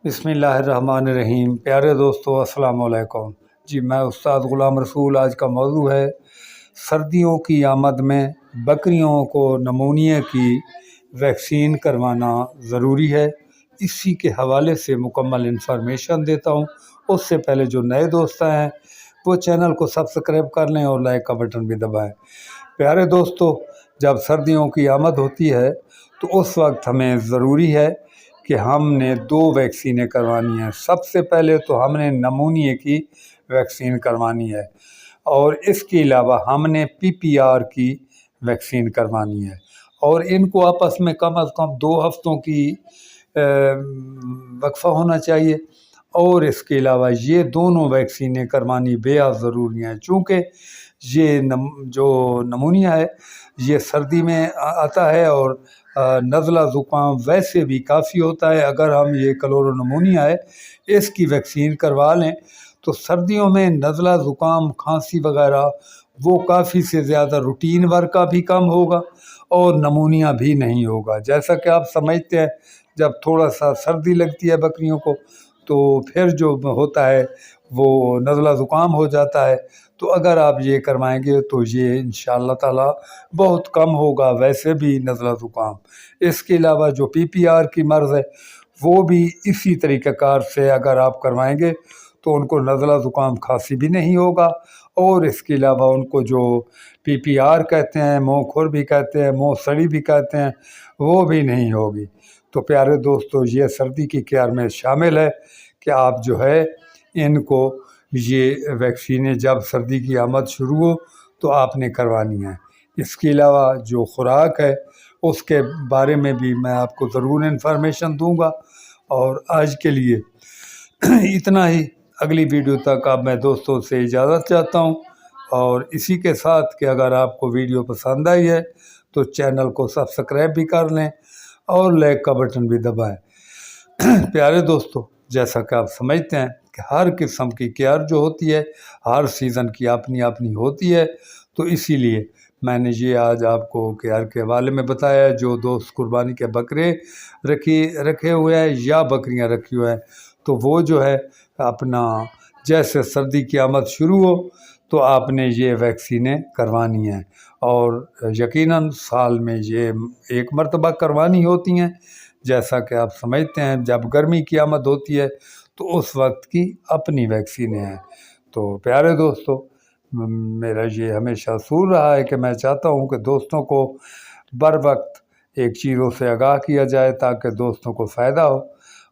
बिस्मिल्लाहिर्रहमानिर्रहीम। प्यारे दोस्तों, अस्सलाम वालेकुम। जी, मैं उस्ताद ग़ुलाम रसूल। आज का मौजू है सर्दियों की आमद में बकरियों को नमूनिया की वैक्सीन करवाना ज़रूरी है। इसी के हवाले से मुकम्मल इन्फॉर्मेशन देता हूँ। उससे पहले जो नए दोस्त हैं वो चैनल को सब्सक्राइब कर लें और लाइक का बटन भी दबाएं। प्यारे दोस्तों, जब सर्दियों की आमद होती है तो उस वक्त हमें ज़रूरी है कि हमने 2 वैक्सीनें करवानी हैं। सबसे पहले तो हमने नमूनिया की वैक्सीन करवानी है और इसके अलावा हमने PPR की वैक्सीन करवानी है और इनको आपस में कम अज़ कम 2 हफ्तों की वक्फा होना चाहिए। और इसके अलावा ये दोनों वैक्सीनें करवानी बेहद ज़रूरी हैं, चूँकि ये जो नमूनिया है ये सर्दी में आता है और नज़ला ज़ुकाम वैसे भी काफ़ी होता है। अगर हम ये क्लोरो नमूनिया है इसकी वैक्सीन करवा लें तो सर्दियों में नज़ला ज़ुकाम खांसी वगैरह वो काफ़ी से ज़्यादा रूटीन वर्क का भी कम होगा और नमूनिया भी नहीं होगा। जैसा कि आप समझते हैं, जब थोड़ा सा सर्दी लगती है बकरियों को तो फिर जो होता है वो नज़ला ज़ुकाम हो जाता है। तो अगर आप ये करवाएंगे तो ये इंशाअल्लाह ताला बहुत कम होगा वैसे भी नज़ला ज़ुकाम। इसके अलावा जो PPR की मर्ज़ है वो भी इसी तरीक़ाकार से अगर आप करवाएंगे तो उनको नज़ला ज़ुकाम खांसी भी नहीं होगा और इसके अलावा उनको जो PPR कहते हैं, मुँह खुर भी कहते हैं, मुँह सड़ी भी कहते हैं, वो भी नहीं होगी। तो प्यारे दोस्तों, ये सर्दी की केयर में शामिल है कि आप जो है इनको ये वैक्सीनें जब सर्दी की आमद शुरू हो तो आपने करवानी है। इसके अलावा जो खुराक है उसके बारे में भी मैं आपको ज़रूर इन्फॉर्मेशन दूंगा। और आज के लिए इतना ही। अगली वीडियो तक अब मैं दोस्तों से इजाज़त चाहता हूं और इसी के साथ कि अगर आपको वीडियो पसंद आई है तो चैनल को सब्सक्राइब भी कर लें और लाइक का बटन भी दबाएं। प्यारे दोस्तों, जैसा कि आप समझते हैं कि हर किस्म की केयर जो होती है हर सीज़न की अपनी अपनी होती है, तो इसीलिए मैंने ये आज आपको केयर के हवाले में बताया है। जो दोस्त कुर्बानी के बकरे रखे हुए हैं या बकरियां रखी हुए हैं तो वो जो है अपना जैसे सर्दी की आमद शुरू हो तो आपने ये वैक्सीनें करवानी हैं और यकीनन साल में ये एक मरतबा करवानी होती हैं। जैसा कि आप समझते हैं, जब गर्मी की आमद होती है तो उस वक्त की अपनी वैक्सीनें हैं। तो प्यारे दोस्तों, मेरा ये हमेशा असूल रहा है कि मैं चाहता हूँ कि दोस्तों को बर वक्त एक चीज़ों से आगाह किया जाए ताकि दोस्तों को फ़ायदा हो,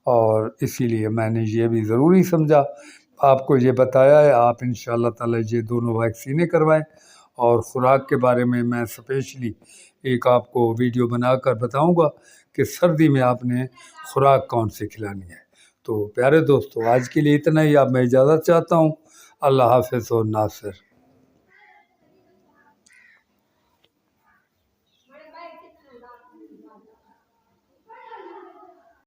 और इसीलिए मैंने ये भी ज़रूरी समझा आपको ये बताया है। आप इंशाअल्लाह ताला ये दोनों वैक्सीनें करवाएं और ख़ुराक के बारे में मैं स्पेशली एक आपको वीडियो बनाकर बताऊंगा कि सर्दी में आपने ख़ुराक कौन सी खिलानी है। तो प्यारे दोस्तों, आज के लिए इतना ही। अब मैं इजाज़त चाहता हूँ। अल्लाह हाफ़िज़ और नासिर।